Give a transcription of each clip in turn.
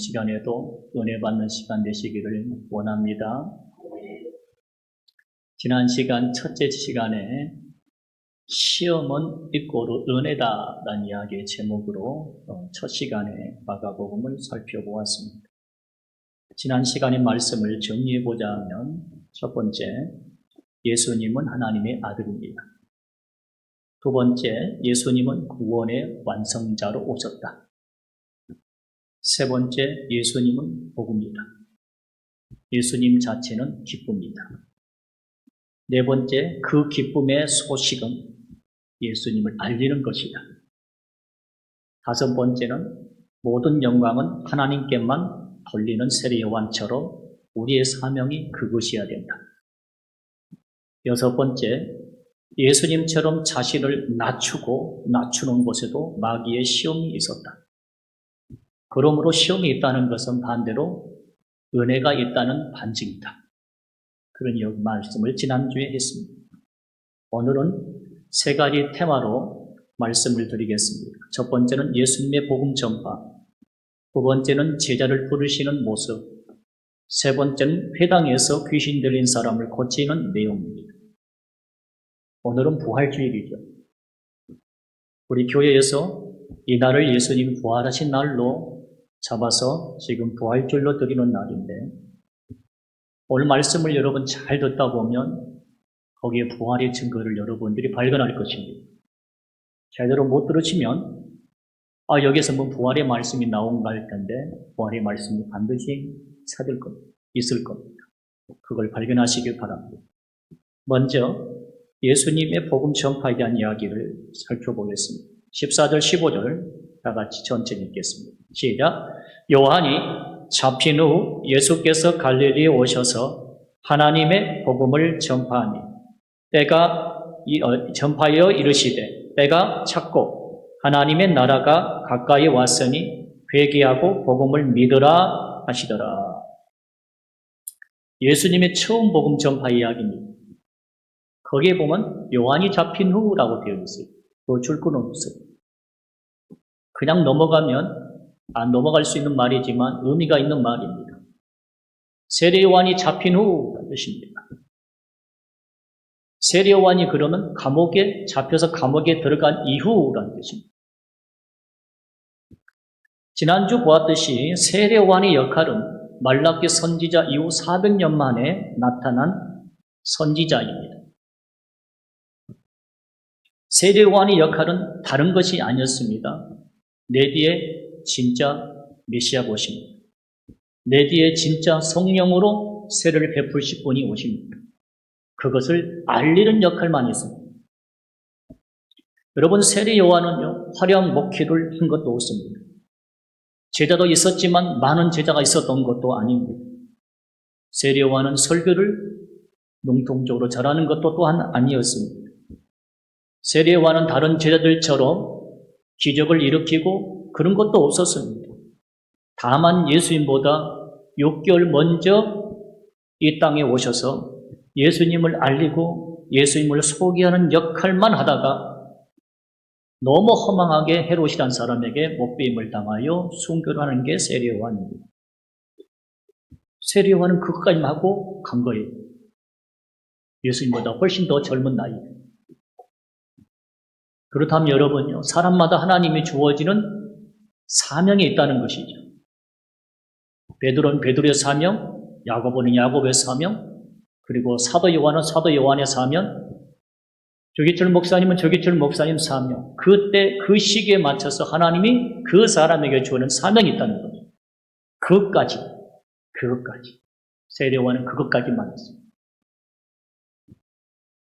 시간에도 은혜 받는 시간 되시기를 원합니다. 지난 시간 첫째 시간에 시험은 있고도 은혜다라는 이야기의 제목으로 첫 시간에 마가복음을 살펴보았습니다. 지난 시간의 말씀을 정리해보자 하면 첫 번째, 예수님은 하나님의 아들입니다. 두 번째, 예수님은 구원의 완성자로 오셨다. 세 번째, 예수님은 복음이다. 예수님 자체는 기쁨이다. 네 번째, 그 기쁨의 소식은 예수님을 알리는 것이다. 다섯 번째는 모든 영광은 하나님께만 돌리는 세례 요한처럼 우리의 사명이 그것이어야 된다. 여섯 번째, 예수님처럼 자신을 낮추는 곳에도 마귀의 시험이 있었다. 그러므로 시험이 있다는 것은 반대로 은혜가 있다는 반증이다. 그런 말씀을 지난주에 했습니다. 오늘은 세 가지 테마로 말씀을 드리겠습니다. 첫 번째는 예수님의 복음 전파, 두 번째는 제자를 부르시는 모습, 세 번째는 회당에서 귀신 들린 사람을 고치는 내용입니다. 오늘은 부활주일이죠. 우리 교회에서 이 날을 예수님 부활하신 날로 잡아서 지금 부활주일로 드리는 날인데, 오늘 말씀을 여러분 잘 듣다 보면 거기에 부활의 증거를 여러분들이 발견할 것입니다. 제대로 못 들으시면 여기서 뭐 부활의 말씀이 나온가 할 텐데 부활의 말씀이 반드시 찾을 겁니다. 있을 겁니다. 그걸 발견하시길 바랍니다. 먼저 예수님의 복음 전파에 대한 이야기를 살펴보겠습니다. 14절, 15절 다 같이 천천히 읽겠습니다. 시작. 요한이 잡힌 후 예수께서 갈릴리에 오셔서 하나님의 복음을 전파하니 전파하여 이르시되 때가 찼고 하나님의 나라가 가까이 왔으니 회개하고 복음을 믿으라 하시더라. 예수님의 처음 복음 전파 이야기입니다. 거기에 보면 요한이 잡힌 후라고 되어 있어요. 더 줄 건 없어요. 그냥 넘어가면 안 넘어갈 수 있는 말이지만 의미가 있는 말입니다. 세례 요한이 잡힌 후라는 뜻입니다. 세례 요한이 그러면 감옥에 잡혀서 감옥에 들어간 이후라는 뜻입니다. 지난주 보았듯이 세례 요한의 역할은 말라기 선지자 이후 400년 만에 나타난 선지자입니다. 세례 요한의 역할은 다른 것이 아니었습니다. 내 뒤에 진짜 메시아 오십니다. 내 뒤에 진짜 성령으로 세례를 베푸실 분이 오십니다. 그것을 알리는 역할만 있습니다. 여러분, 세례 요한은요, 화려한 목회를 한 것도 없습니다. 제자도 있었지만 많은 제자가 있었던 것도 아닙니다. 세례 요한은 설교를 능통적으로 잘하는 것도 또한 아니었습니다. 세례 요한은 다른 제자들처럼 기적을 일으키고 그런 것도 없었습니다. 다만 예수님보다 6개월 먼저 이 땅에 오셔서 예수님을 알리고 예수님을 소개하는 역할만 하다가 너무 허망하게 헤롯이라는 사람에게 못배임을 당하여 순교를 하는 게 세례 요한입니다. 세례 요한은 그것까지만 하고 간 거예요. 예수님보다 훨씬 더 젊은 나이에. 그렇다면 여러분요, 사람마다 하나님이 주어지는 사명이 있다는 것이죠. 베드로는 베드로의 사명, 야고보는 야고보의 사명, 그리고 사도 요한은 사도 요한의 사명, 조기철 목사님은 조기철 목사님 사명. 그때 그 시기에 맞춰서 하나님이 그 사람에게 주는 사명이 있다는 거죠. 그것까지. 세례 요한은 그것까지만 했습니다.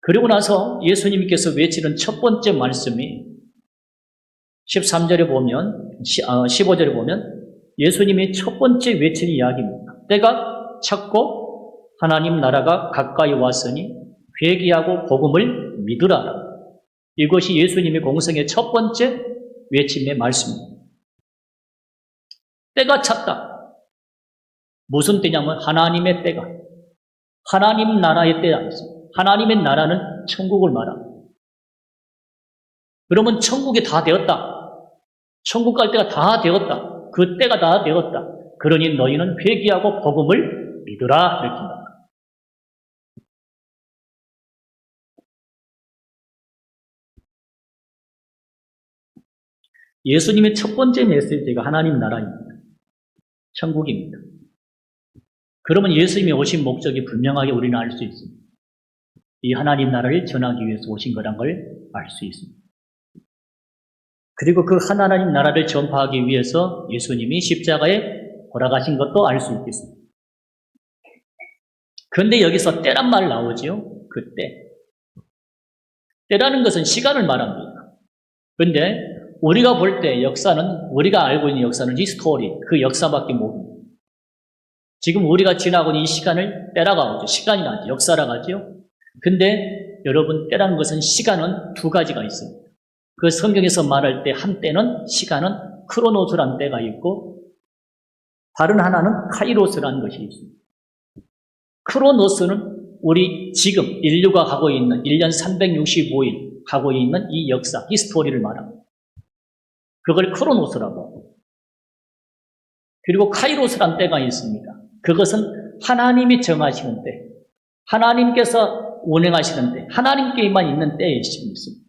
그리고 나서 예수님께서 외치는 첫 번째 말씀이 13절에 보면, 15절에 보면 예수님이 첫 번째 외치는 이야기입니다. 때가 찼고 하나님 나라가 가까이 왔으니 회개하고 복음을 믿으라. 이것이 예수님의 공생의 첫 번째 외침의 말씀입니다. 때가 찼다. 무슨 때냐면 하나님의 때가. 하나님 나라의 때가 있습니다. 하나님의 나라는 천국을 말합니다. 그러면 천국이 다 되었다. 천국 갈 때가 다 되었다. 그 때가 다 되었다. 그러니 너희는 회개하고 복음을 믿으라 이렇게 말합니다. 예수님의 첫 번째 메시지가 하나님 나라입니다. 천국입니다. 그러면 예수님이 오신 목적이 분명하게 우리는 알 수 있습니다. 이 하나님 나라를 전하기 위해서 오신 거란 걸 알 수 있습니다. 그리고 그 하나님 나라를 전파하기 위해서 예수님이 십자가에 돌아가신 것도 알 수 있겠습니다. 그런데 여기서 때란 말 나오죠. 그때. 때라는 것은 시간을 말합니다. 그런데 우리가 볼 때 역사는, 우리가 알고 있는 역사는 히스토리, 그 역사밖에 모릅니다. 지금 우리가 지나고 있는 이 시간을 때라고 하죠. 시간이라 하죠. 역사라고 하죠. 근데 여러분, 때라는 것은 시간은 두 가지가 있습니다. 그 성경에서 말할 때 한때는, 시간은 크로노스라는 때가 있고 다른 하나는 카이로스라는 것이 있습니다. 크로노스는 우리 지금 인류가 가고 있는 1년 365일 가고 있는 이 역사, 히스토리를 말합니다. 그걸 크로노스라고 하고, 그리고 카이로스라는 때가 있습니다. 그것은 하나님이 정하시는 때, 하나님께서 운행하시는 때, 하나님께만 있는 때에 있습니다.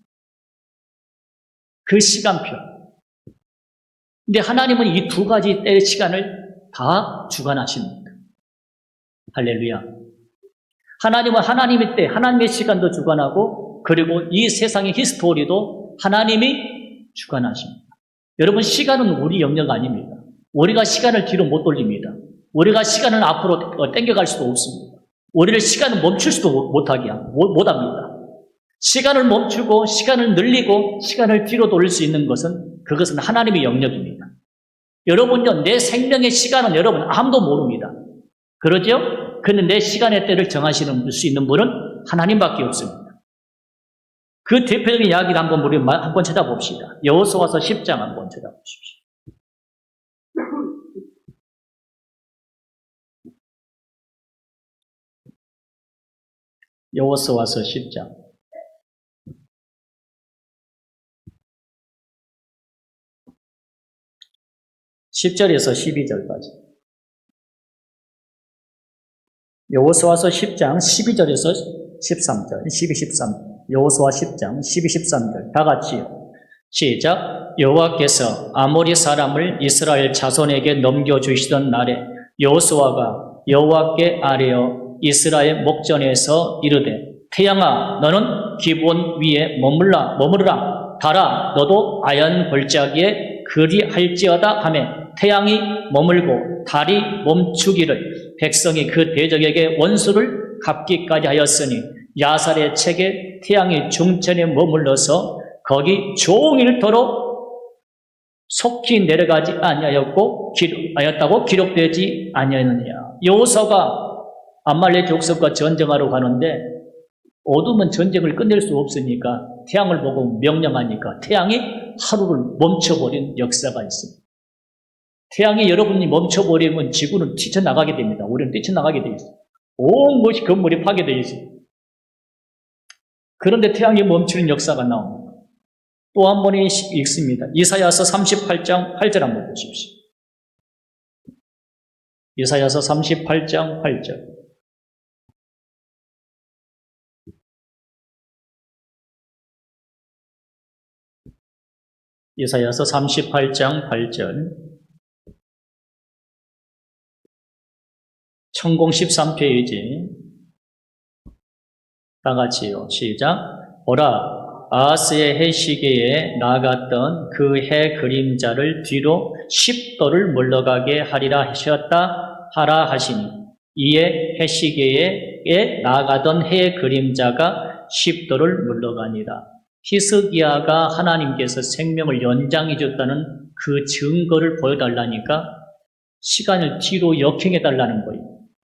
그 시간표. 근데 하나님은 이 두 가지 때의 시간을 다 주관하십니다. 할렐루야. 하나님은 하나님의 때, 하나님의 시간도 주관하고, 그리고 이 세상의 히스토리도 하나님이 주관하십니다. 여러분, 시간은 우리 영역 아닙니다. 우리가 시간을 뒤로 못 돌립니다. 우리가 시간을 앞으로 당겨갈 수도 없습니다. 우리를 시간을 멈출 수도 못합니다. 시간을 멈추고 시간을 늘리고 시간을 뒤로 돌릴 수 있는 것은 그것은 하나님의 영역입니다. 여러분요, 내 생명의 시간은 여러분 아무도 모릅니다. 그러죠? 그런데 내 시간의 때를 정하시는 수 있는 분은 하나님밖에 없습니다. 그 대표적인 이야기를 한번 찾아봅시다. 여호수아서 10장 한번 찾아보십시오. 여호수아서 10장. 10절에서 12절까지. 여호수아서 10장 12절에서 13절, 12, 13. 여호수아 10장 12, 13절 다 같이요. 시작. 여호와께서 아모리 사람을 이스라엘 자손에게 넘겨주시던 날에 여호수아가 여호와께 아뢰어 이스라엘 목전에서 이르되 태양아 너는 기브온 위에 머무르라. 달아 너도 아연 골짜기에 그리할지어다 하매 태양이 머물고 달이 멈추기를 백성이 그 대적에게 원수를 갚기까지 하였으니 야살의 책에 태양이 중천에 머물러서 거기 종일토록 속히 내려가지 아니하였다고 기록되지 아니하였느냐. 여호수아가 암말렉 족속과 전쟁하러 가는데 어둠은 전쟁을 끝낼 수 없으니까 태양을 보고 명령하니까 태양이 하루를 멈춰버린 역사가 있습니다. 태양이 여러분이 멈춰버리면 지구는 뛰쳐나가게 됩니다. 우리는 뛰쳐나가게 되어 있습니다. 온 것이 건물이 파괴되어 있습니다. 그런데 태양이 멈추는 역사가 나옵니다. 또 한 번이 있습니다. 이사야서 38장 8절 한번 보십시오. 이사야서 38장 8절. 이사야서 38장 8절. 천공 13페이지. 다 같이요. 시작. 보라, 아하스의 해 시계에 나아갔던 그 해 그림자를 뒤로 10도를 물러가게 하리라 하라 하시니 이에 해 시계에 나아가던 해 그림자가 10도를 물러가니라. 히스기야가 하나님께서 생명을 연장해 줬다는 그 증거를 보여달라니까 시간을 뒤로 역행해달라는 거예요.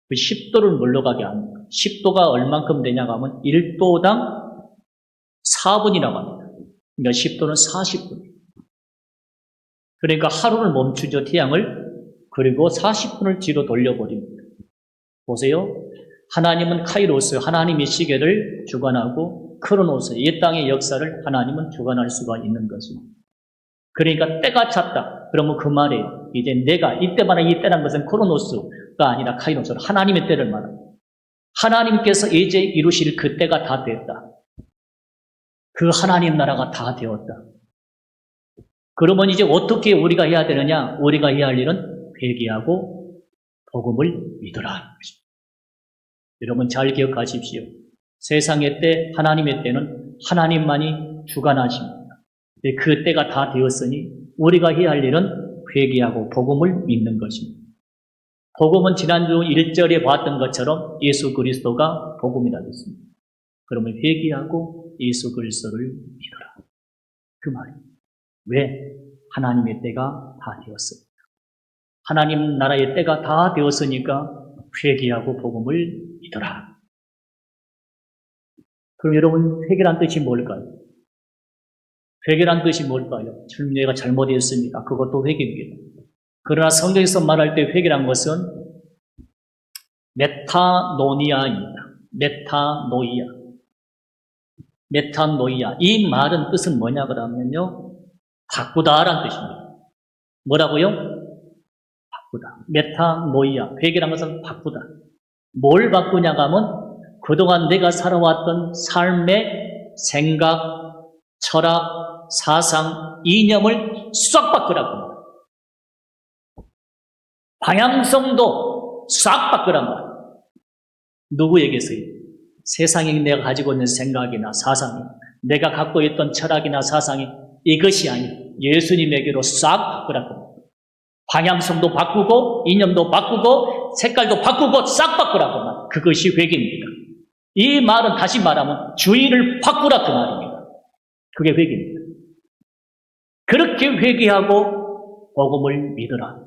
그 10도를 물러가게 합니다. 10도가 얼만큼 되냐고 하면 1도당 4분이라고 합니다. 그러니까 10도는 40분. 그러니까 하루를 멈추죠, 태양을. 그리고 40분을 뒤로 돌려버립니다. 보세요. 하나님은 카이로스, 하나님의 시계를 주관하고 크로노스, 이 땅의 역사를 하나님은 주관할 수가 있는 것입니다. 그러니까 때가 찼다. 그러면 그 말이에요. 이제 내가 이때 말하는 이때란 것은 크로노스가 아니라 카이로스로 하나님의 때를 말합니다. 하나님께서 이제 이루실 그 때가 다 되었다. 그 하나님 나라가 다 되었다. 그러면 이제 어떻게 우리가 해야 되느냐? 우리가 해야 할 일은 회개하고 복음을 믿으라 하는 것입니다. 여러분 잘 기억하십시오. 세상의 때, 하나님의 때는 하나님만이 주관하십니다. 그 때가 다 되었으니 우리가 해야 할 일은 회개하고 복음을 믿는 것입니다. 복음은 지난주 1절에 봤던 것처럼 예수 그리스도가 복음이라 했습니다. 그러면 회개하고 예수 그리스도를 믿어라. 그 말입니다. 왜? 하나님의 때가 다 되었습니다. 하나님 나라의 때가 다 되었으니까 회개하고 복음을 믿어라. 그럼 여러분 회개란 뜻이 뭘까요? 회개란 뜻이 뭘까요? 내가 잘못했습니다. 그것도 회개입니다. 그러나 성경에서 말할 때 회개란 것은 메타노니아입니다. 메타노이아. 이 말은 뜻은 뭐냐 그러면요. 바꾸다라는 뜻입니다. 뭐라고요? 바꾸다. 메타노이아. 회개란 것은 바꾸다. 뭘 바꾸냐고 하면 그동안 내가 살아왔던 삶의 생각, 철학, 사상, 이념을 싹 바꾸라고 합니다. 방향성도 싹 바꾸란 말이에요. 누구에게서요? 세상에 내가 가지고 있는 생각이나 사상이, 내가 갖고 있던 철학이나 사상이 이것이 아니고 예수님에게로 싹 바꾸라고 합니다. 방향성도 바꾸고 이념도 바꾸고 색깔도 바꾸고 싹 바꾸라고 합니다. 그것이 회개입니다. 이 말은 다시 말하면 주의를 바꾸라 그 말입니다. 그게 회개입니다. 그렇게 회개하고 복음을 믿어라.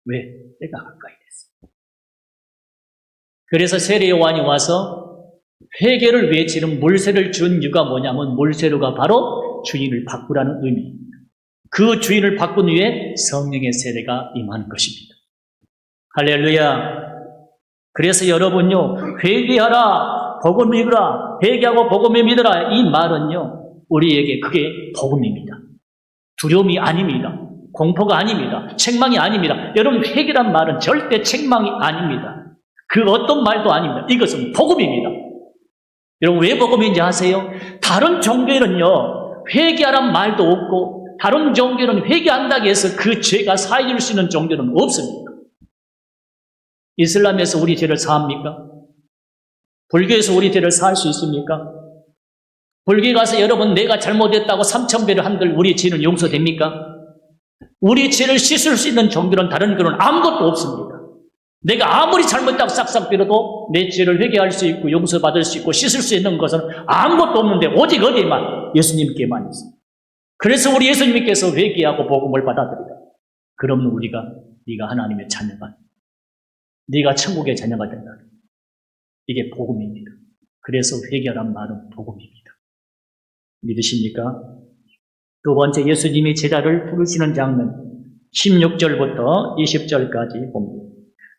왜? 내가 가까이 됐어. 그래서 세례 요한이 와서 회개를 외치는 물세를 준 이유가 뭐냐면 물세례가 바로 주인을 바꾸라는 의미입니다. 그 주인을 바꾼 후에 성령의 세례가 임하는 것입니다. 할렐루야. 그래서 여러분요, 회개하라, 복음 믿으라, 회개하고 복음을 믿으라. 이 말은요, 우리에게 그게 복음입니다. 두려움이 아닙니다. 공포가 아닙니다. 책망이 아닙니다. 여러분, 회개란 말은 절대 책망이 아닙니다. 그 어떤 말도 아닙니다. 이것은 복음입니다. 여러분, 왜 복음인지 아세요? 다른 종교는요, 회개하란 말도 없고, 다른 종교는 회개한다고 해서 그 죄가 사해질 수 있는 종교는 없습니다. 이슬람에서 우리 죄를 사합니까? 불교에서 우리 죄를 사할 수 있습니까? 불교에 가서 여러분 내가 잘못했다고 3,000배를 한들 우리 죄는 용서됩니까? 우리 죄를 씻을 수 있는 종교는 다른 교는 아무것도 없습니다. 내가 아무리 잘못했다고 싹싹 빌어도 내 죄를 회개할 수 있고 용서받을 수 있고 씻을 수 있는 것은 아무것도 없는데 오직 어디에만? 예수님께만 있습니다. 그래서 우리 예수님께서 회개하고 복음을 받아들이라. 그러면 우리가 네가 하나님의 자녀가, 네가 천국의 자녀가 된다. 이게 복음입니다. 그래서 회개란 말은 복음입니다. 믿으십니까? 두 번째, 예수님이 제자를 부르시는 장면 16절부터 20절까지 봅니다.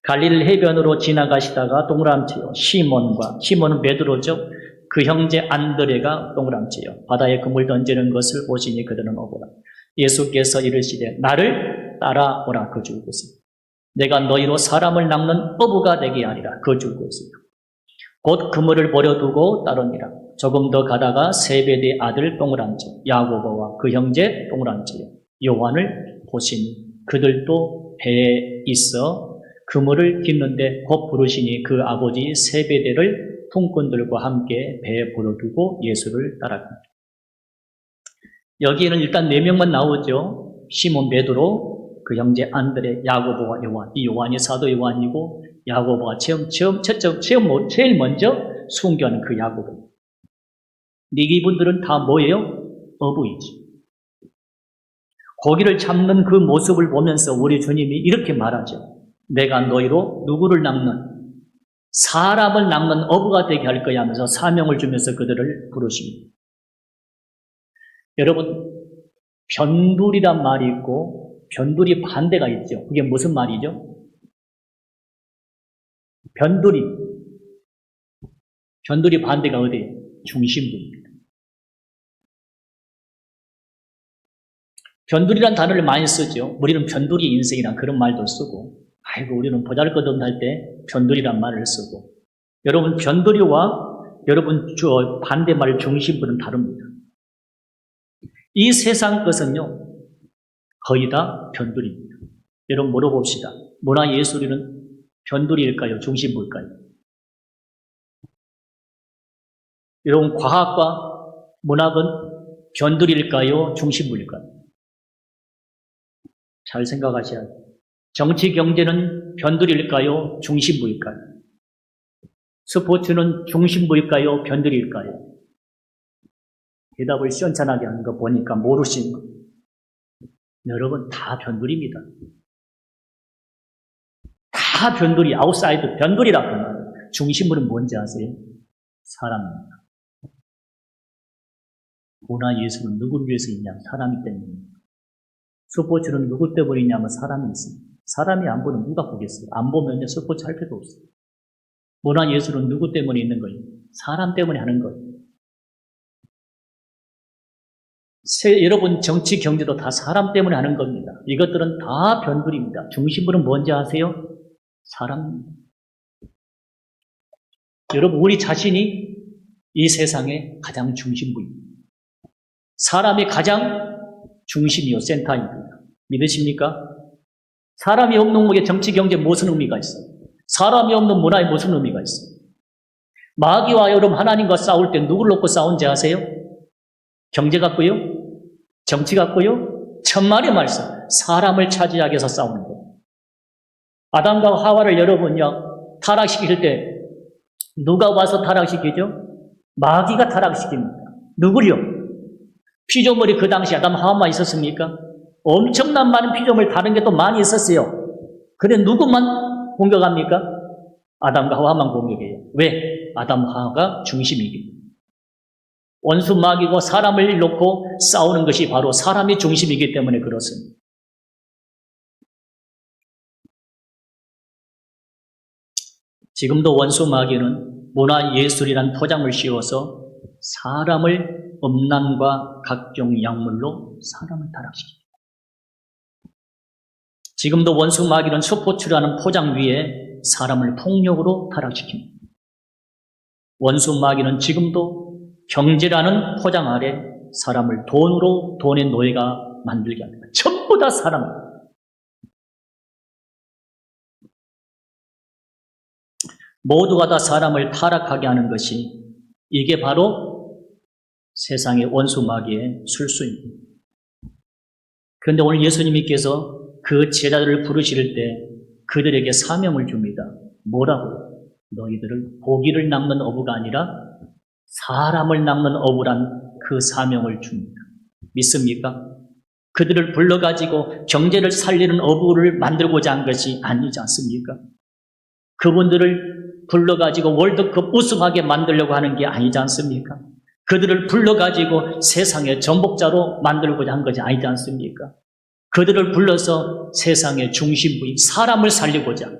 갈릴리 해변으로 지나가시다가 동그라미치요. 시몬은 베드로죠. 그 형제 안드레가 동그라미치요. 바다에 그물 던지는 것을 보시니 그들은 오거라. 예수께서 이르시되 나를 따라오라. 거주고 있습니다. 내가 너희로 사람을 낚는 어부가 되게 하리라. 거주고 있습니다. 곧 그물을 버려두고 따르니라. 조금 더 가다가 세베대의 아들 동그라미치 야고보와 그 형제 동그라미치 요한을 보시니 그들도 배에 있어 그물을 깃는데 곧 부르시니 그 아버지 세베대를 품꾼들과 함께 배에 버려두고 예수를 따라갑니다. 여기에는 일단 4명만 나오죠. 시몬 베드로, 그 형제 안드레, 야고보와 요한. 이 요한이 사도 요한이고 야고보가 제일 먼저 순교하는 그 야고보. 이분들은 다 뭐예요? 어부이지. 고기를 잡는 그 모습을 보면서 우리 주님이 이렇게 말하죠. 내가 너희로 누구를 낚는, 사람을 낚는 어부가 되게 할 거야 하면서 사명을 주면서 그들을 부르십니다. 여러분, 변두리란 말이 있고 변두리 반대가 있죠. 그게 무슨 말이죠? 변두리 반대가 어디예요? 중심부입니다. 변두리란 단어를 많이 쓰죠. 우리는 변두리 인생이란 그런 말도 쓰고, 아이고, 우리는 보잘것없는 할 때 변두리란 말을 쓰고, 여러분, 변두리와 여러분 반대말 중심부는 다릅니다. 이 세상 것은요, 거의 다 변두리입니다. 여러분 물어봅시다. 문화예술인은 변두리일까요? 중심부일까요? 여러분 과학과 문학은 변두리일까요? 중심부일까요? 잘 생각하셔야 돼요. 정치 경제는 변두리일까요? 중심부일까요? 스포츠는 중심부일까요? 변두리일까요? 대답을 시원찮게 하는 거 보니까 모르시는 거예요. 여러분 다 변두리입니다. 다 변두리, 아웃사이드, 변두리라고 말해요. 중심부는 뭔지 아세요? 사람입니다. 문화예술은 누구를 위해서 있냐? 사람이 때문입니다. 스포츠는 누구 때문에 있냐면 사람이 있습니다. 사람이 안 보면 누가 보겠어요? 안 보면요, 스포츠 할 필요 없어요. 문화예술은 누구 때문에 있는 거예요? 사람 때문에 하는 거예요. 여러분 정치 경제도 다 사람 때문에 하는 겁니다. 이것들은 다 변두리입니다. 중심부는 뭔지 아세요? 사람입니다. 여러분 우리 자신이 이 세상의 가장 중심부입니다. 사람이 가장 중심이요 센터입니다. 믿으십니까? 사람이 없는 게 정치 경제 무슨 의미가 있어요? 사람이 없는 문화에 무슨 의미가 있어요? 마귀와 여러분 하나님과 싸울 때 누구를 놓고 싸운지 아세요? 경제 갖고요? 정치 갖고요? 천만의 말씀. 사람을 차지하기 위해서 싸우는 거예요. 아담과 하와를 여러분요 타락시킬 때 누가 와서 타락시키죠? 마귀가 타락시킵니다. 누구요? 피조물이 그 당시 아담 하와만 있었습니까? 엄청난 많은 피조물 다른 게 또 많이 있었어요. 그런데 누구만 공격합니까? 아담과 하와만 공격해요. 왜? 아담 하와가 중심이기 때문에. 원수 마귀고 사람을 놓고 싸우는 것이 바로 사람이 중심이기 때문에 그렇습니다. 지금도 원수 마귀는 문화예술이란 포장을 씌워서 사람을 음란과 각종 약물로 사람을 타락시킵니다. 지금도 원수 마귀는 스포츠라는 포장 위에 사람을 폭력으로 타락시킵니다. 원수 마귀는 지금도 경제라는 포장 아래 사람을 돈으로 돈의 노예가 만들게 합니다. 전부 다 사람입니다. 모두가 다 사람을 타락하게 하는 것이 이게 바로 세상의 원수 마귀의 술수입니다. 그런데 오늘 예수님께서 그 제자들을 부르실 때 그들에게 사명을 줍니다. 뭐라고요? 너희들을 고기를 낚는 어부가 아니라 사람을 낚는 어부란 그 사명을 줍니다. 믿습니까? 그들을 불러가지고 경제를 살리는 어부를 만들고자 한 것이 아니지 않습니까? 그분들을 불러가지고 월드컵 우승하게 만들려고 하는 게 아니지 않습니까? 그들을 불러가지고 세상의 정복자로 만들고자 한 것이 아니지 않습니까? 그들을 불러서 세상의 중심부인 사람을 살리고자,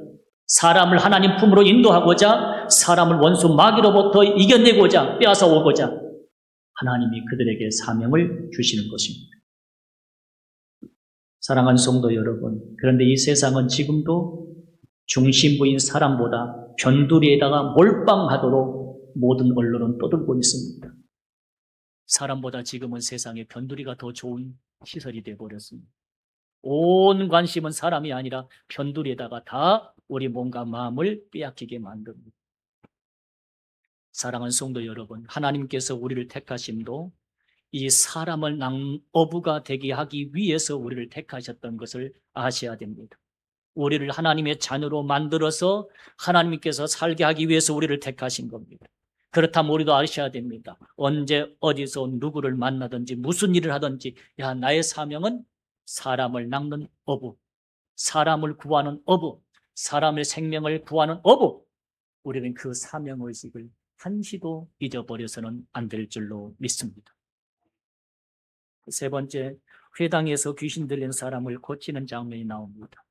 사람을 하나님 품으로 인도하고자, 사람을 원수 마귀로부터 이겨내고자, 빼앗아 오고자 하나님이 그들에게 사명을 주시는 것입니다. 사랑하는 성도 여러분, 그런데 이 세상은 지금도 중심부인 사람보다 변두리에다가 몰빵하도록 모든 언론은 떠들고 있습니다. 사람보다 지금은 세상에 변두리가 더 좋은 시설이 되어버렸습니다. 온 관심은 사람이 아니라 변두리에다가 다 우리 몸과 마음을 빼앗기게 만듭니다. 사랑하는 성도 여러분, 하나님께서 우리를 택하심도 이 사람을 낚는 어부가 되게 하기 위해서 우리를 택하셨던 것을 아셔야 됩니다. 우리를 하나님의 자녀로 만들어서 하나님께서 살게 하기 위해서 우리를 택하신 겁니다. 그렇다면 우리도 아셔야 됩니다. 언제 어디서 누구를 만나든지 무슨 일을 하든지 나의 사명은 사람을 낚는 어부, 사람을 구하는 어부, 사람의 생명을 구하는 어부. 우리는 그 사명의식을 한시도 잊어버려서는 안 될 줄로 믿습니다. 세 번째, 회당에서 귀신 들린 사람을 고치는 장면이 나옵니다.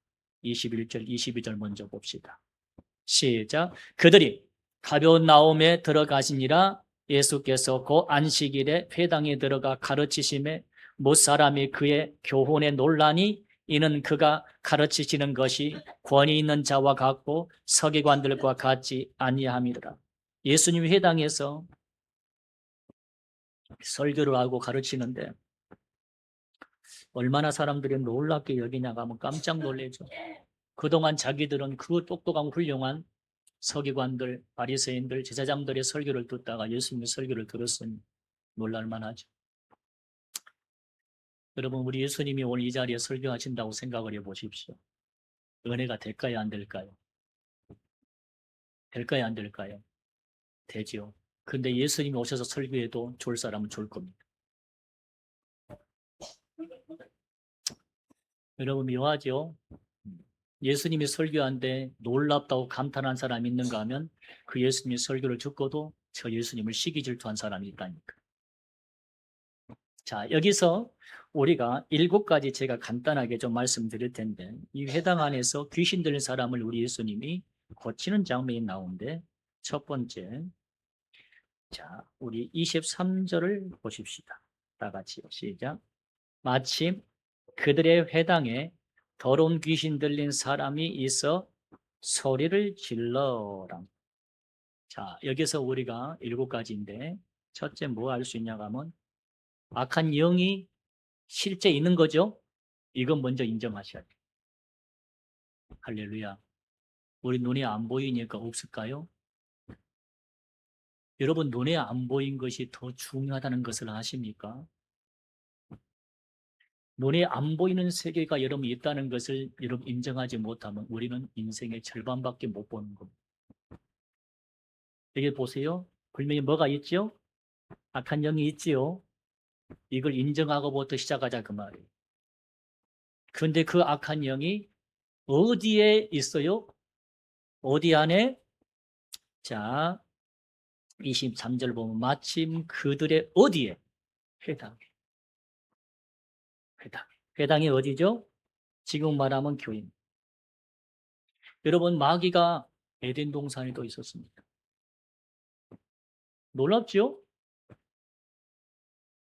21절, 22절 먼저 봅시다. 시작. 그들이 가벼운 나옴에 들어가시니라. 예수께서 그 안식일에 회당에 들어가 가르치심에 못사람이 그의 교훈에 논란이 이는 그가 가르치시는 것이 권위 있는 자와 같고 서기관들과 같지 아니함이더라. 예수님이 회당에서 설교를 하고 가르치는데 얼마나 사람들이 놀랍게 여기냐고 하면 깜짝 놀래죠. 그동안 자기들은 그 똑똑한 훌륭한 서기관들, 바리새인들, 제사장들의 설교를 듣다가 예수님의 설교를 들었으니 놀랄만하죠. 여러분, 우리 예수님이 오늘 이 자리에 설교하신다고 생각을 해보십시오. 은혜가 될까요, 안 될까요? 될까요, 안 될까요? 되지요. 근데 예수님이 오셔서 설교해도 좋을 사람은 좋을 겁니다. 여러분, 묘하죠? 예수님이 설교하는데 놀랍다고 감탄한 사람이 있는가 하면 그 예수님의 설교를 듣고도 저 예수님을 시기 질투한 사람이 있다니까. 자, 여기서 우리가 7가지 제가 간단하게 좀 말씀드릴 텐데 이 회당 안에서 귀신 들린 사람을 우리 예수님이 고치는 장면이 나오는데 첫 번째, 자, 우리 23절을 보십시다. 다 같이요. 시작. 마침 그들의 회당에 더러운 귀신 들린 사람이 있어 소리를 질러라. 자, 여기서 우리가 7가지인데 첫째 뭐 알 수 있냐고 하면 악한 영이 실제 있는 거죠. 이건 먼저 인정하셔야 돼요. 할렐루야. 우리 눈에 안 보이니까 없을까요? 여러분, 눈에 안 보인 것이 더 중요하다는 것을 아십니까? 눈에 안 보이는 세계가 여러분 있다는 것을 여러분 인정하지 못하면 우리는 인생의 절반밖에 못 보는 겁니다. 여기 보세요. 분명히 뭐가 있죠? 악한 영이 있지요. 이걸 인정하고부터 시작하자 그 말이에요. 그런데 그 악한 영이 어디에 있어요? 어디 안에? 자, 23절 보면 마침 그들의 어디에? 회당에. 회당. 회당이 어디죠? 지금 말하면 교회입니다. 여러분, 마귀가 에덴 동산에도 있었습니다. 놀랍죠?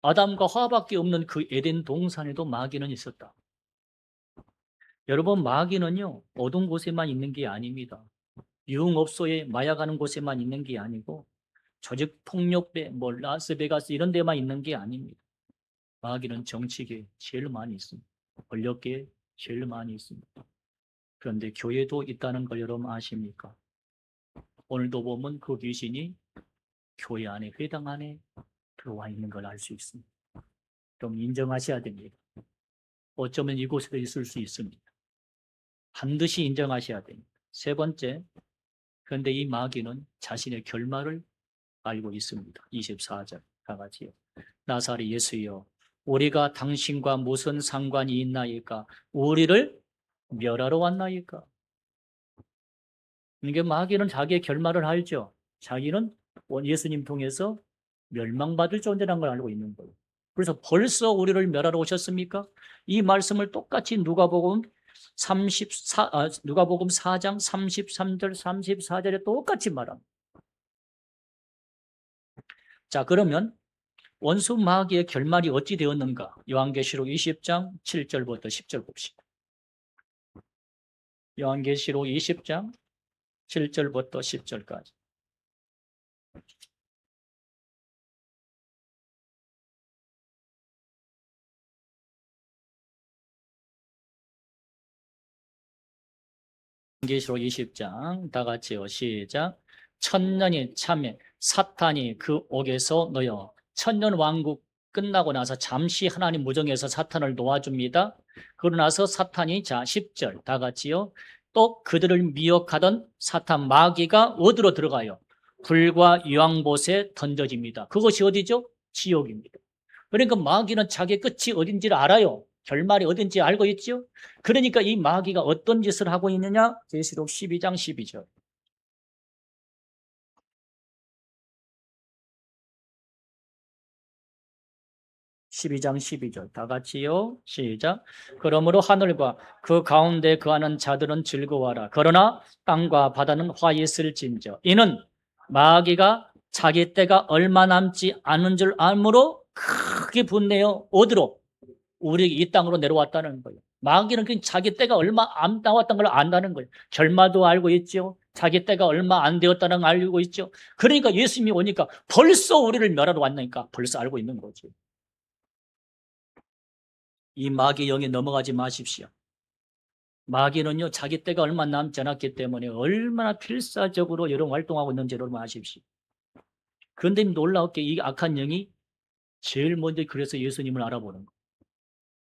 아담과 하와밖에 없는 그 에덴 동산에도 마귀는 있었다. 여러분, 마귀는요 어두운 곳에만 있는 게 아닙니다. 유흥업소에 마약하는 곳에만 있는 게 아니고 조직폭력배, 라스베가스 이런 데만 있는 게 아닙니다. 마귀는 정치계에 제일 많이 있습니다. 권력계에 제일 많이 있습니다. 그런데 교회도 있다는 걸 여러분 아십니까? 오늘도 보면 그 귀신이 교회 안에, 회당 안에 들어와 있는 걸 알 수 있습니다. 좀 인정하셔야 됩니다. 어쩌면 이곳에도 있을 수 있습니다. 반드시 인정하셔야 됩니다. 세 번째, 그런데 이 마귀는 자신의 결말을 알고 있습니다. 24절 다 같이요. 나사렛 예수여, 우리가 당신과 무슨 상관이 있나이까? 우리를 멸하러 왔나이까? 이게 마귀는 자기의 결말을 알죠. 자기는 예수님 통해서 멸망받을 존재라는 걸 알고 있는 거예요. 그래서 벌써 우리를 멸하러 오셨습니까? 이 말씀을 똑같이 누가복음 4장 33절 34절에 똑같이 말합니다. 자, 그러면 원수 마귀의 결말이 어찌 되었는가? 요한계시록 20장 7절부터 10절 봅시다. 요한계시록 20장 7절부터 10절까지. 요한계시록 20장 다 같이요. 시작. 천년이 참에 사탄이 그 옥에서 놓여 천년 왕국 끝나고 나서 잠시 하나님 무정에서 사탄을 놓아줍니다. 그러고 나서 사탄이 자 10절 다 같이요. 또 그들을 미혹하던 사탄 마귀가 어디로 들어가요? 불과 유황봇에 던져집니다. 그것이 어디죠? 지옥입니다. 그러니까 마귀는 자기의 끝이 어딘지를 알아요. 결말이 어딘지 알고 있죠. 그러니까 이 마귀가 어떤 짓을 하고 있느냐? 계시록 12장 12절. 12장 12절 다 같이요. 시작. 그러므로 하늘과 그 가운데 거하는 자들은 즐거워하라. 그러나 땅과 바다는 화 있을진저. 이는 마귀가 자기 때가 얼마 남지 않은 줄 알므로 크게 분내어 어디로? 우리 이 땅으로 내려왔다는 거예요. 마귀는 그냥 자기 때가 얼마 안 나왔다는 걸 안다는 거예요. 결마도 알고 있죠. 자기 때가 얼마 안 되었다는 걸 알고 있죠. 그러니까 예수님이 오니까 벌써 우리를 멸하러 왔으니까 벌써 알고 있는 거죠. 이 마귀 영에 넘어가지 마십시오. 마귀는요, 자기 때가 얼마 남지 않았기 때문에 얼마나 필사적으로 여러분 활동하고 있는지 여러분 아십시오. 그런데 놀라웠게 이 악한 영이 제일 먼저 그래서 예수님을 알아보는 거예요.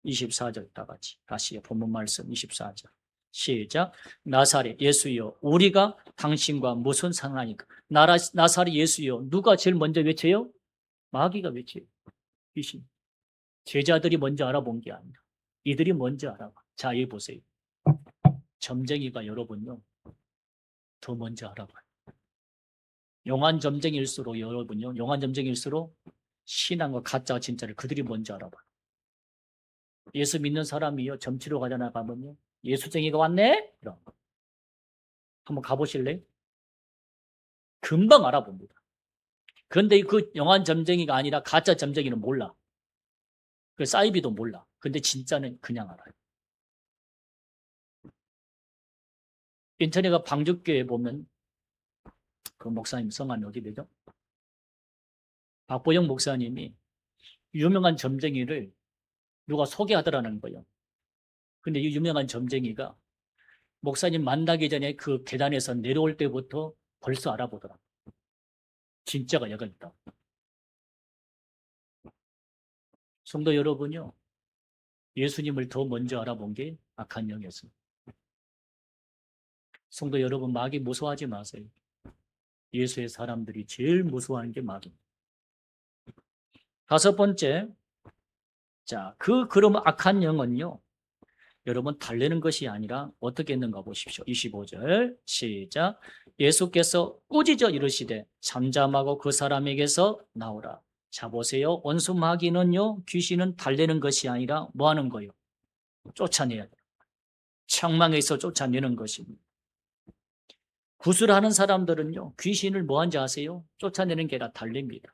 24절 다 같이 다시 본문 말씀 24절 시작. 나사렛 예수여 우리가 당신과 무슨 상관이니까. 나사렛 예수여 누가 제일 먼저 외쳐요? 마귀가 외쳐요. 귀신. 제자들이 먼저 알아본 게 아니라 이들이 먼저 알아봐. 자, 여기 보세요. 점쟁이가 여러분요 더 먼저 알아봐요. 용한 점쟁이일수록 여러분요 용한 점쟁이일수록 신앙과 가짜와 진짜를 그들이 먼저 알아봐요. 예수 믿는 사람이요 점치러 가잖아 가면요 예수쟁이가 왔네? 이런 한번 가보실래요? 금방 알아봅니다. 그런데 그 영한 점쟁이가 아니라 가짜 점쟁이는 몰라. 그 사이비도 몰라. 근데 진짜는 그냥 알아요. 인터넷가 방죽교에 보면 그 목사님 성함이 어디 되죠? 박보영 목사님이 유명한 점쟁이를 누가 소개하더라는 거예요. 근데 이 유명한 점쟁이가 목사님 만나기 전에 그 계단에서 내려올 때부터 벌써 알아보더라. 진짜가 여기 있다. 성도 여러분요. 예수님을 더 먼저 알아본 게 악한 영이었습니다. 성도 여러분 마귀 무서워하지 마세요. 예수의 사람들이 제일 무서워하는 게 마귀입니다. 다섯 번째, 자, 그럼 악한 영은요. 여러분 달래는 것이 아니라 어떻게 했는가 보십시오. 25절 시작. 예수께서 꾸짖어 이르시되 잠잠하고 그 사람에게서 나오라. 자 보세요. 원수 마귀는요. 귀신은 달래는 것이 아니라 뭐 하는 거예요? 쫓아내야 돼요. 책망에서 쫓아내는 것입니다. 구술하는 사람들은요. 귀신을 뭐 하는지 아세요? 쫓아내는 게 아니라 달랩니다.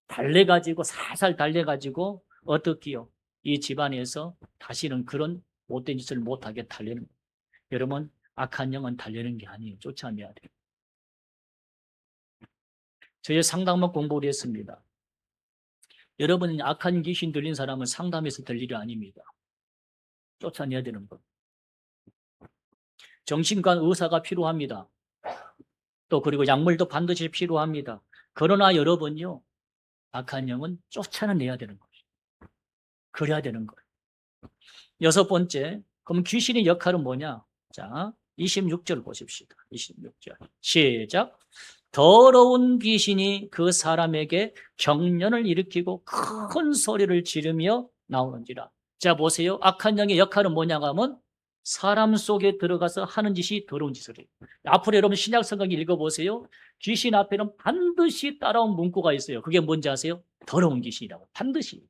달래가지고 살살 달래가지고 어떻게요? 이 집안에서 다시는 그런 못된 짓을 못하게 달래는 거예요. 여러분 악한 영은 달래는 게 아니에요. 쫓아내야 돼요. 저희 상담만 공부를 했습니다. 여러분 악한 귀신 들린 사람은 상담에서 될 일이 아닙니다. 쫓아내야 되는 것. 정신과 의사가 필요합니다. 또 그리고 약물도 반드시 필요합니다. 그러나 여러분요. 악한 영은 쫓아내야 되는 거예요. 그래야 되는 거예요. 여섯 번째, 그럼 귀신의 역할은 뭐냐? 자, 26절 보십시다. 26절. 시작. 더러운 귀신이 그 사람에게 경련을 일으키고 큰 소리를 지르며 나오는지라. 자, 보세요. 악한 영의 역할은 뭐냐고 하면 사람 속에 들어가서 하는 짓이 더러운 짓을 해요. 앞으로 여러분 신약 성경 읽어보세요. 귀신 앞에는 반드시 따라온 문구가 있어요. 그게 뭔지 아세요? 더러운 귀신이라고. 반드시.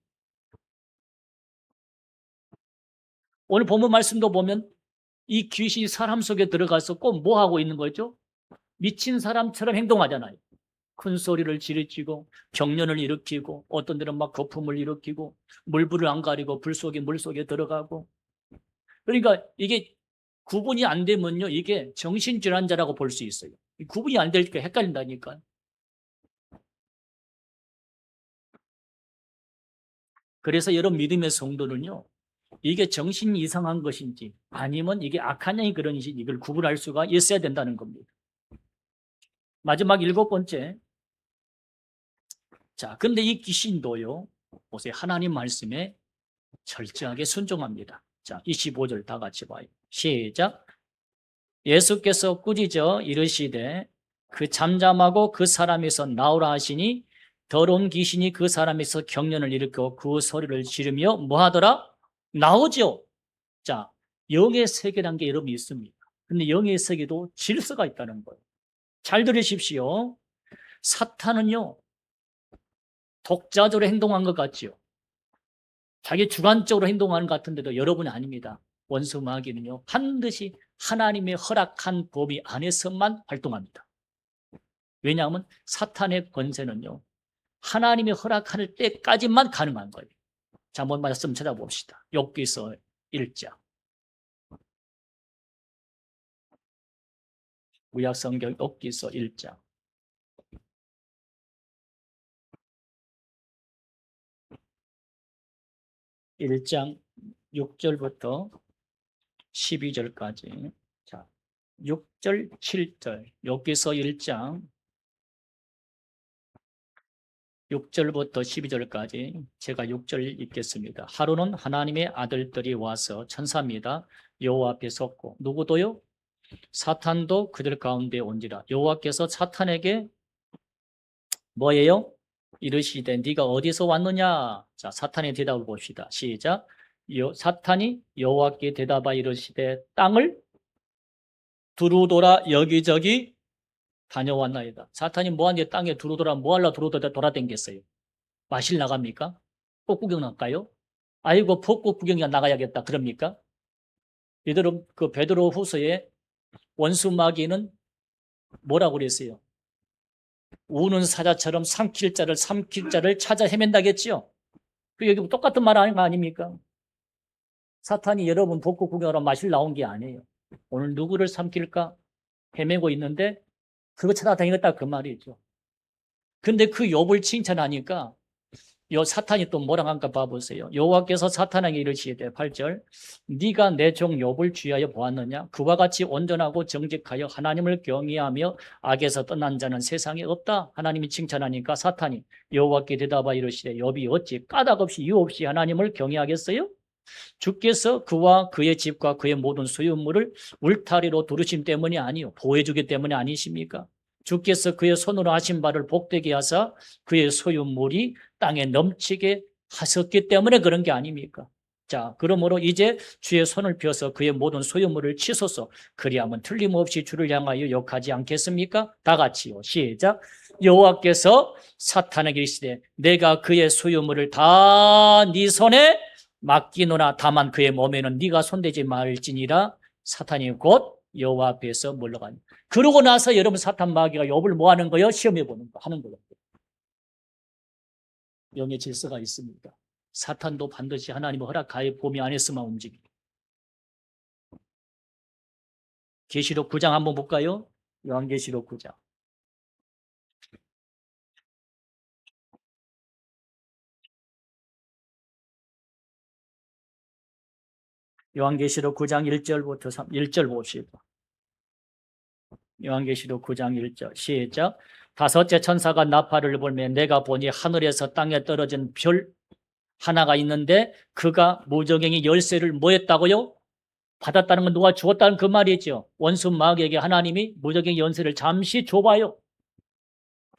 오늘 본문 말씀도 보면 이 귀신이 사람 속에 들어가서 꼭 뭐 하고 있는 거죠? 미친 사람처럼 행동하잖아요. 큰 소리를 지르치고 경련을 일으키고 어떤 데는 막 거품을 일으키고 물불을 안 가리고 물 속에 들어가고. 그러니까 이게 구분이 안 되면요. 이게 정신질환자라고 볼 수 있어요. 구분이 안 되니까 헷갈린다니까. 그래서 여러분 믿음의 성도는요. 이게 정신 이상한 것인지 아니면 이게 악한 영이 그런 것인지 이걸 구분할 수가 있어야 된다는 겁니다. 마지막 일곱 번째. 자, 근데 이 귀신도요. 보세요. 하나님 말씀에 철저하게 순종합니다. 자, 25절 다 같이 봐요. 시작. 예수께서 꾸짖어 이르시되 그 잠잠하고 그 사람에서 나오라 하시니 더러운 귀신이 그 사람에서 경련을 일으켜 그 소리를 지르며 뭐 하더라? 나오죠. 자, 영의 세계라는 게 여러분 있습니다. 근데 영의 세계도 질서가 있다는 거예요. 잘 들으십시오. 사탄은요. 독자적으로 행동한 것 같지요. 자기 주관적으로 행동하는 것 같은데도 여러분이 아닙니다. 원수 마귀는요. 반드시 하나님의 허락한 범위 안에서만 활동합니다. 왜냐하면 사탄의 권세는요. 하나님의 허락할 때까지만 가능한 거예요. 자, 한번 말씀 찾아봅시다. 욥기서 1장. 구약성경 욥기서 1장. 1장 6절부터 12절까지. 자, 6절, 7절. 욥기서 1장 6절부터 12절까지 제가 6절 읽겠습니다. 하루는 하나님의 아들들이 와서 천사입니다. 여호와 앞에 섰고 누구도요? 사탄도 그들 가운데 온지라. 여호와께서 사탄에게 뭐예요? 이르시되 네가 어디서 왔느냐? 자, 사탄의 대답을 봅시다. 시작. 사탄이 여호와께 대답하여 이르시되 땅을 두루돌아 여기저기 다녀왔나이다. 사탄이 뭐하는데 땅에 두루돌아 뭐하려 돌아다녔겠어요? 마실 나갑니까? 꽃 구경 나갈까요? 아이고 벚꽃 구경이나 나가야겠다 그럽니까? 그 베드로 후서에 원수 마귀는 뭐라고 그랬어요? 우는 사자처럼 삼킬 자를 찾아 헤맨다겠지요. 그 여기 똑같은 말 아닙니까? 사탄이 여러분 벚꽃 구경하러 마실 나온 게 아니에요. 오늘 누구를 삼킬까 헤매고 있는데 그거 찾아다니겠다 그 말이죠. 근데 그 욥을 칭찬하니까 요 사탄이 또 뭐라 한가 봐보세요. 여호와께서 사탄에게 이르시되 8절 네가 내 종 욥을 취하여 보았느냐? 그와 같이 온전하고 정직하여 하나님을 경외하며 악에서 떠난 자는 세상에 없다. 하나님이 칭찬하니까 사탄이 여호와께 대답하여 이르시되 욥이 어찌 까닭없이 이유 없이 하나님을 경외하겠어요? 주께서 그와 그의 집과 그의 모든 소유물을 울타리로 두르심 때문이 아니요 보호해주기 때문이 아니십니까? 주께서 그의 손으로 하신 바를 복되게 하사 그의 소유물이 땅에 넘치게 하셨기 때문에 그런 게 아닙니까? 자, 그러므로 이제 주의 손을 펴서 그의 모든 소유물을 치소서. 그리하면 틀림없이 주를 향하여 욕하지 않겠습니까? 다 같이요. 시작. 여호와께서 사탄에게 이르시되 내가 그의 소유물을 다 네 손에 맡기노나 다만 그의 몸에는 네가 손대지 말지니라. 사탄이 곧 여호와 앞에서 물러가니. 그러고 나서 여러분 사탄 마귀가 욥을 뭐 하는 거예요? 시험해 보는 거 하는 거예요. 영의 질서가 있습니다. 사탄도 반드시 하나님의 허락하에 봄이 안에서만 움직입니다. 계시록 9장 한번 볼까요? 요한계시록 9장. 요한계시록 9장 1절부터 1절 봅시다. 요한계시록 9장 1절 시작. 다섯째 천사가 나팔을 불며 내가 보니 하늘에서 땅에 떨어진 별 하나가 있는데 그가 무저갱이 열쇠를 뭐 했다고요? 받았다는 건 누가 주었다는 그 말이죠. 원수 마귀에게 하나님이 무저갱이 열쇠를 잠시 줘봐요.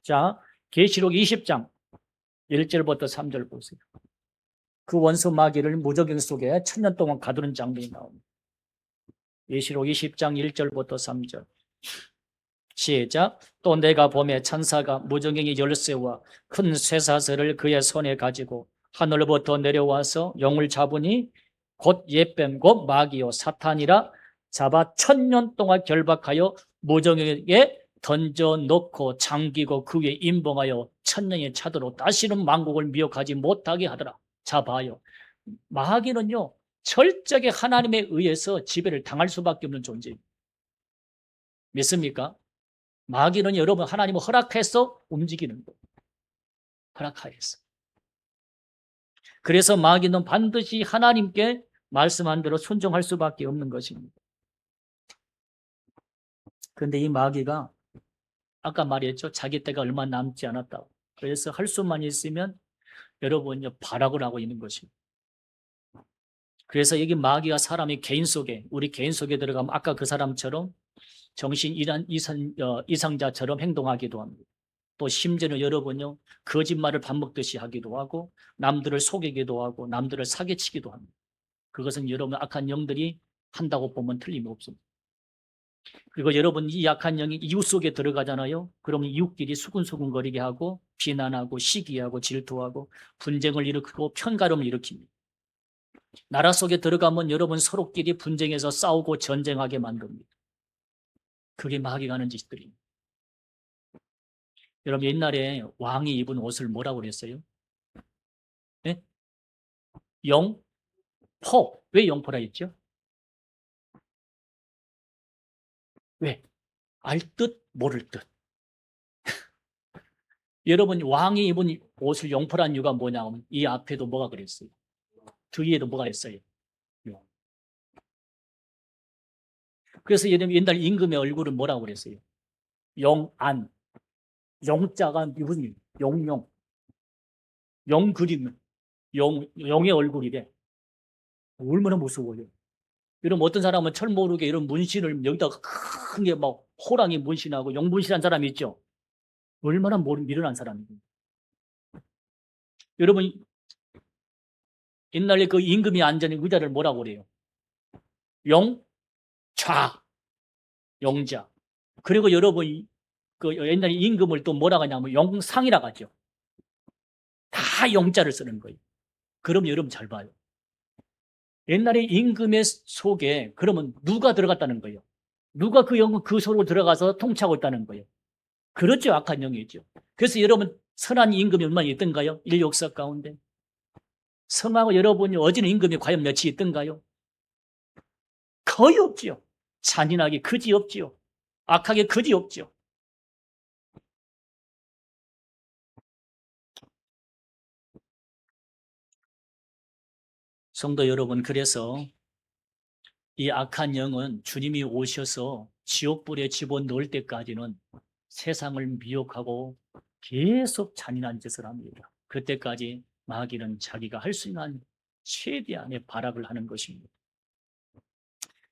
자, 계시록 20장 1절부터 3절 보세요. 그 원수 마귀를 무저갱 속에 천년 동안 가두는 장면이 나옵니다. 계시록 20장 1절부터 3절 시작. 또 내가 보매 천사가 무저갱이 열쇠와 큰 쇠사슬을 그의 손에 가지고 하늘부터 내려와서 용을 잡으니 곧 옛뱀 곧 마귀요 사탄이라 잡아 천년 동안 결박하여 무저갱에게 던져놓고 잠기고 그 위에 임봉하여 천년의 차도로 다시는 만국을 미혹하지 못하게 하더라. 자 봐요. 마귀는요 철저하게 하나님에 의해서 지배를 당할 수밖에 없는 존재입니다. 믿습니까? 마귀는 여러분 하나님을 허락해서 움직이는 거예요. 허락하여서. 그래서 마귀는 반드시 하나님께 말씀한 대로 순종할 수밖에 없는 것입니다. 그런데 이 마귀가 아까 말했죠. 자기 때가 얼마 남지 않았다고. 그래서 할 수만 있으면 여러분요 발악을 하고 있는 것입니다. 그래서 여기 마귀가 사람의 개인 속에 우리 개인 속에 들어가면 아까 그 사람처럼 정신 이상자처럼 행동하기도 합니다. 또 심지어는 여러분요 거짓말을 밥 먹듯이 하기도 하고 남들을 속이기도 하고 남들을 사기치기도 합니다. 그것은 여러분 악한 영들이 한다고 보면 틀림없습니다. 그리고 여러분 이 약한 영이 이웃 속에 들어가잖아요. 그러면 이웃끼리 수근수근거리게 하고 비난하고 시기하고 질투하고 분쟁을 일으키고 편가름을 일으킵니다. 나라 속에 들어가면 여러분 서로끼리 분쟁해서 싸우고 전쟁하게 만듭니다. 그게 마귀가 하는 짓들입니다. 여러분 옛날에 왕이 입은 옷을 뭐라고 그랬어요? 네? 영포. 왜 영포라 했죠? 왜? 알 듯 모를 듯. 여러분 왕이 입은 옷을 영포란 이유가 뭐냐면 이 앞에도 뭐가 그랬어요? 뒤에도 뭐가 있어요? 용. 그래서 옛날 임금의 얼굴은 뭐라고 그랬어요? 영안. 영자가 무슨 용용. 영 그림. 영의 얼굴이래. 얼마나 무서워요. 여러분 어떤 사람은 철 모르게 이런 문신을 여기다가 큰 게 막 호랑이 문신하고 용 문신한 사람이 있죠. 얼마나 미련한 사람이에요. 여러분 옛날에 그 임금이 앉은 의자를 뭐라고 그래요? 영좌, 영자. 그리고 여러분 그 옛날에 임금을 또 뭐라고 하냐면 영상이라고 하죠. 다 영자를 쓰는 거예요. 그럼 여러분 잘 봐요. 옛날에 임금의 속에 그러면 누가 들어갔다는 거예요? 누가 그 속으로 들어가서 통치하고 있다는 거예요? 그렇죠. 악한 영이죠. 그래서 여러분 선한 임금이 얼마나 있던가요? 인류 역사 가운데. 성하고 여러분이 어지는 임금이 과연 몇이 있던가요? 거의 없지요. 잔인하게 그지 없지요. 악하게 그지 없지요. 성도 여러분, 그래서 이 악한 영은 주님이 오셔서 지옥불에 집어넣을 때까지는 세상을 미혹하고 계속 잔인한 짓을 합니다. 그때까지 마귀는 자기가 할 수 있는 최대한의 발악을 하는 것입니다.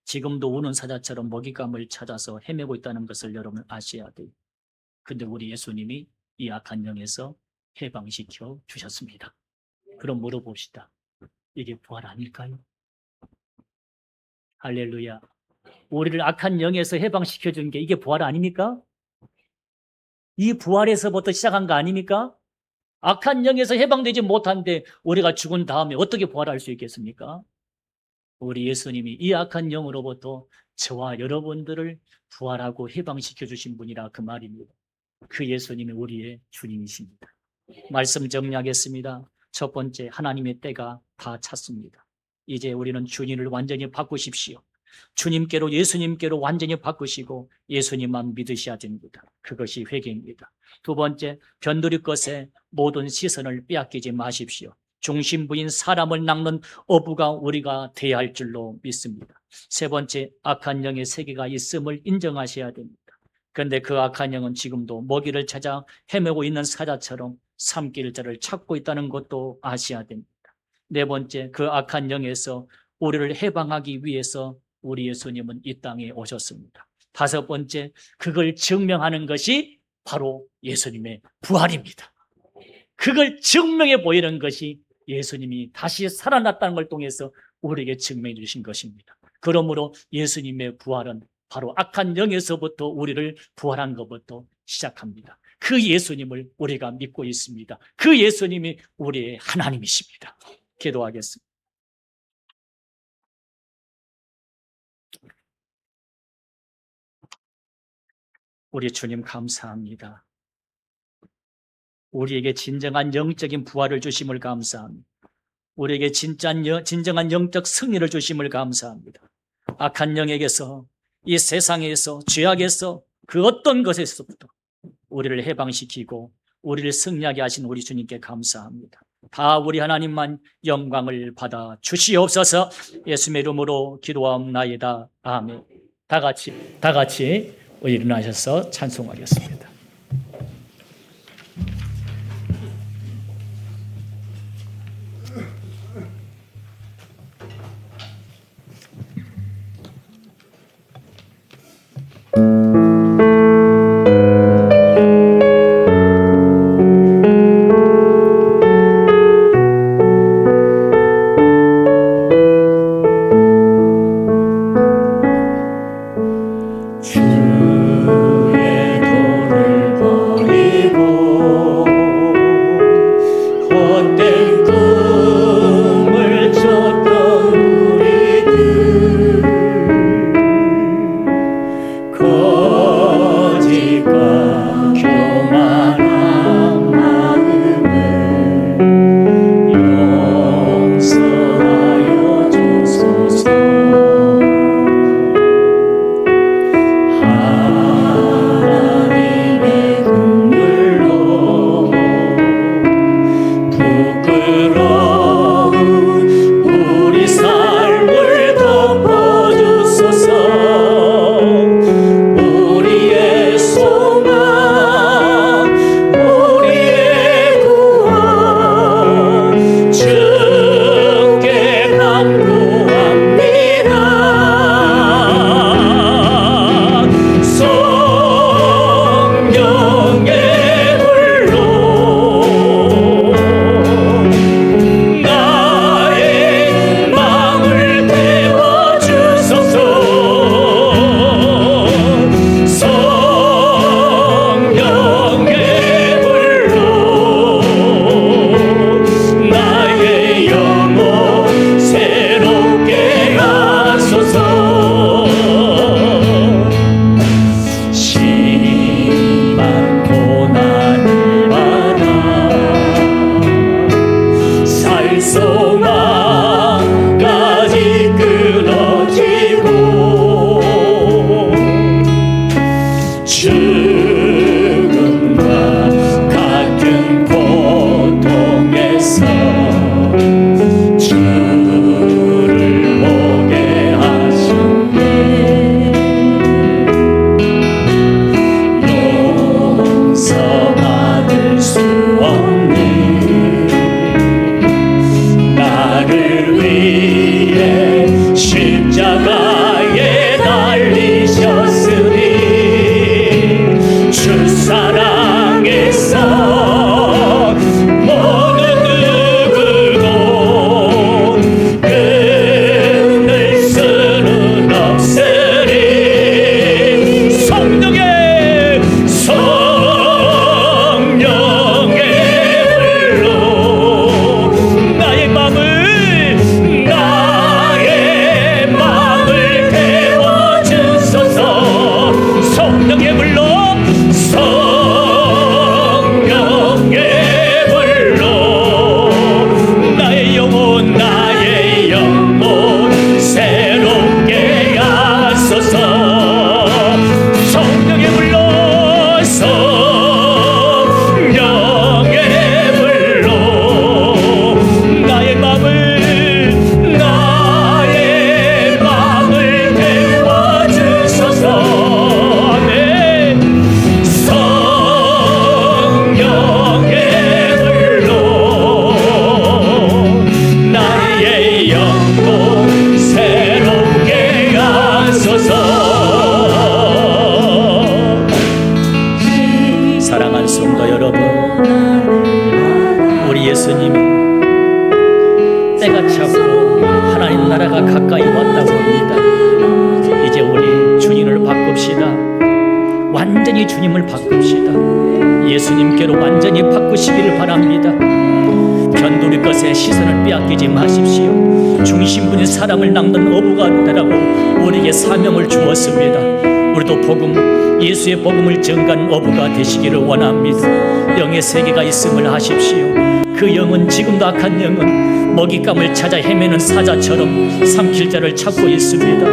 지금도 우는 사자처럼 먹잇감을 찾아서 헤매고 있다는 것을 여러분 아셔야 돼요. 근데 우리 예수님이 이 악한 영에서 해방시켜 주셨습니다. 그럼 물어봅시다. 이게 부활 아닐까요? 할렐루야. 우리를 악한 영에서 해방시켜 준 게 이게 부활 아닙니까? 이 부활에서부터 시작한 거 아닙니까? 악한 영에서 해방되지 못한데 우리가 죽은 다음에 어떻게 부활할 수 있겠습니까? 우리 예수님이 이 악한 영으로부터 저와 여러분들을 부활하고 해방시켜 주신 분이라 그 말입니다. 그 예수님이 우리의 주님이십니다. 말씀 정리하겠습니다. 첫 번째, 하나님의 때가 다 찼습니다. 이제 우리는 주님을 완전히 바꾸십시오. 주님께로 예수님께로 완전히 바꾸시고 예수님만 믿으셔야 됩니다. 그것이 회개입니다. 두 번째, 변두리 것에 모든 시선을 빼앗기지 마십시오. 중심부인 사람을 낚는 어부가 우리가 돼야 할 줄로 믿습니다. 세 번째, 악한 영의 세계가 있음을 인정하셔야 됩니다. 그런데 그 악한 영은 지금도 먹이를 찾아 헤매고 있는 사자처럼 삼킬 자를 찾고 있다는 것도 아셔야 됩니다. 네 번째, 그 악한 영에서 우리를 해방하기 위해서 우리 예수님은 이 땅에 오셨습니다. 다섯 번째, 그걸 증명하는 것이 바로 예수님의 부활입니다. 그걸 증명해 보이는 것이 예수님이 다시 살아났다는 걸 통해서 우리에게 증명해 주신 것입니다. 그러므로 예수님의 부활은 바로 악한 영에서부터 우리를 부활한 것부터 시작합니다. 그 예수님을 우리가 믿고 있습니다. 그 예수님이 우리의 하나님이십니다. 기도하겠습니다. 우리 주님 감사합니다. 우리에게 진정한 영적인 부활을 주심을 감사합니다. 우리에게 진정한 영적 승리를 주심을 감사합니다. 악한 영에게서, 이 세상에서, 죄악에서, 그 어떤 것에서부터 우리를 해방시키고 우리를 승리하게 하신 우리 주님께 감사합니다. 다 우리 하나님만 영광을 받아 주시옵소서. 예수님의 이름으로 기도하옵나이다. 아멘. 다 같이 일어나셔서 찬송하겠습니다. 주의 도를 죽음과 같은 고통에서 주를 보게 하시네. 용서받을 수 없는 나를 위해 십자가에 달리셨으니 주 사랑에서 모든 누구도 끊을 수는 없으리. 성령의 불로 나의 마음을 태워주소서. 성령의 불로 나의 영혼 새롭게 하소서. 성령의 불로 나의 마음을 태워주소서. 아멘. 성령의 불로 나의 영혼 새롭게 하소서. 사랑하는 성도 여러분, 우리 예수님이 때가 차고 하나님 나라가 가까이 왔다고 합니다. 이제 우리 주님을 바꿉시다. 완전히 주님을 바꿉시다. 예수님께로 완전히 바꾸시기를 바랍니다. 변두리 것에 시선을 빼앗기지 마십시오. 중심분인 사랑을 낚는 어부가 되라고 우리에게 사명을 주었습니다. 우리도 예수의 복음을 전가하는 어부가 되시기를 원합니다. 영의 세계가 있음을 아십시오. 그 영은 지금도 악한 영은 먹잇감을 찾아 헤매는 사자처럼 삼킬 자를 찾고 있습니다.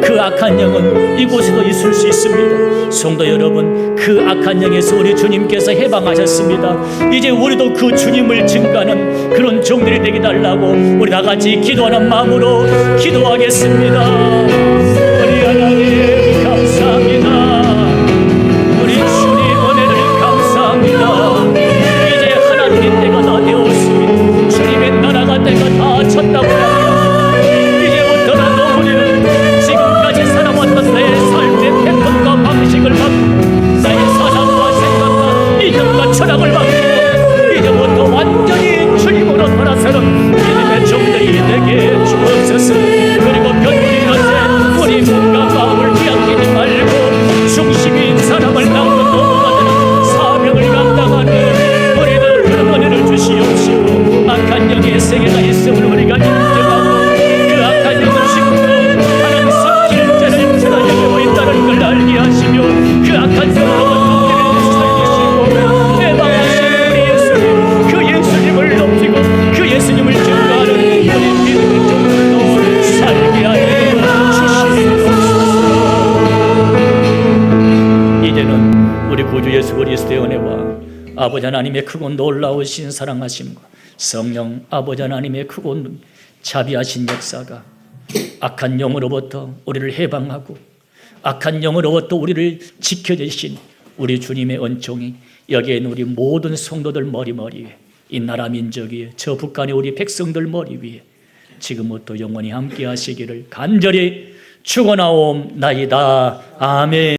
그 악한 영은 이곳에도 있을 수 있습니다. 성도 여러분, 그 악한 영에서 우리 주님께서 해방하셨습니다. 이제 우리도 그 주님을 증가하는 그런 종들이 되게 달라고 우리 다같이 기도하는 마음으로 기도하겠습니다. 우리 하나님 감사합니다. 우리 주님 은혜를 감사합니다. 이제 하나님의 때가 다 되었습니다. 주님의 나라가 때가 다 찼다고 합니다. 이제부터라도 우리는 지금까지 살아왔던 내 삶의 패턴과 방식을 바꾸고 나의 사상과 생각과 이념과 철학을 바꾸고 이제부터 완전히 주님으로 돌아서는 믿음의 종들이 되게 주옵소서. 그리고 변두리 것에 우리 몸과 마음을 빼앗기지 말고 중심인 사람을 낚는 어부가 되는 사명을 감당하는 우리들 그런 은혜를 주시옵시고, 악한 영의 세계가 있음을 우리가 인정하고 그 악한 영은 지금도 하나님 삼킬 자를 찾아내고 있다는 걸 알게 하시며 그 악한 영으로부터 우리를 살리시고 해방하시는 우리 예수님, 그 예수님을 높이고 그 예수님을 증거하는 우리 믿음의 종들도 살게 하여 주시옵소서. 이제는 우리 구주 예수 그리스도의 은혜와 아버지 하나님의 크고 놀라우신 사랑하심과 성령 아버지 하나님의 크고 자비하신 역사가 악한 영으로부터 우리를 해방하고 악한 영으로부터 우리를 지켜주신 우리 주님의 은총이 여기에 있는 우리 모든 성도들 머리 위에, 이 나라 민족 위에, 저 북한의 우리 백성들 머리 위에 지금부터 영원히 함께 하시기를 간절히 축원하옵나이다. 아멘.